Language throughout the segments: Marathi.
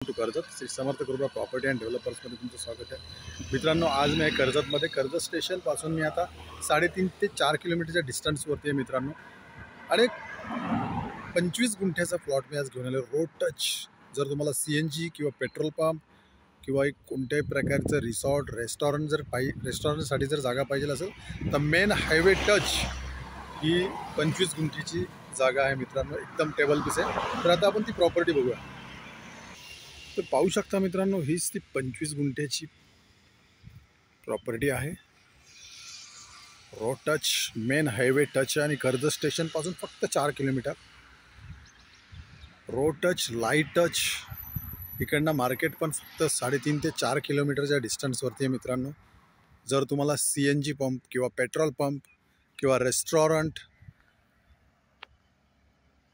टू कर्जत श्री समर्थ कृपा प्रॉपर्टी अँड डेव्हलपर्समध्ये तुमचं स्वागत आहे मित्रांनो। आज मी कर्जतमध्ये कर्जत स्टेशनपासून मी आता 3.5 ते 4 किलोमीटरच्या डिस्टन्सवरती आहे मित्रांनो। आणि 25 गुंठ्याचा प्लॉट मी आज घेऊन आलो रोड टच। जर तुम्हाला CNG किंवा पेट्रोल पंप किंवा एक कोणत्याही प्रकारचं रिसॉर्ट रेस्टॉरंट रेस्टॉरंटसाठी जर जागा पाहिजे असेल तर मेन हायवे टच ही 25 गुंठीची जागा आहे मित्रांनो, एकदम टेबल पीस आहे। तर आता आपण ती प्रॉपर्टी बघूया। तर पाहू शकता मित्रांनो, हीच ती 25 गुंठ्याची प्रॉपर्टी आहे। Road touch, main highway touch आणि कर्जत स्टेशनपासून फक्त 4 kilometre. Road touch, light touch, इकडनं मार्केट पण फक्त 3.5 ते 4 किलोमीटरच्या डिस्टन्सवरती आहे मित्रांनो। जर तुम्हाला CNG पंप किंवा पेट्रोल पंप किंवा रेस्टॉरंट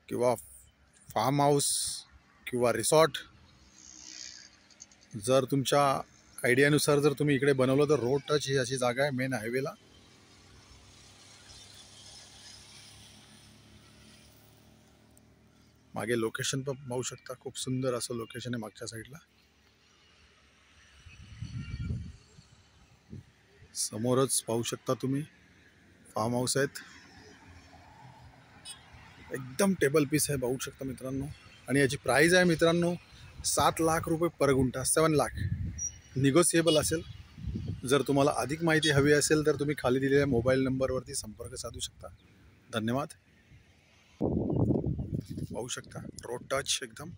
किंवा फार्म हाऊस किंवा रिसॉर्ट जर तुमच्या आयडियानुसार जर तुम्ही इकडे बनवलं तर रोड टच ही अशी जागा आहे मेन हायवेला। मागे लोकेशन पण पाहू शकता, खूप सुंदर असं लोकेशन आहे मागच्या साईडला। समोरच पाहू शकता तुम्ही फार्म हाऊस आहेत, एकदम टेबल पीस आहे पाहू शकता मित्रांनो। आणि याची प्राइस आहे मित्रांनो 7 लाख रुपये पर गुंठा, 7 लाख। निगोसिएबल असेल। जर तुम्हाला अधिक माहिती हवी असेल तर तुम्ही खाली दिलेल्या मोबाईल नंबरवरती संपर्क साधू शकता। धन्यवाद। पाहू शकता रोड टच एकदम।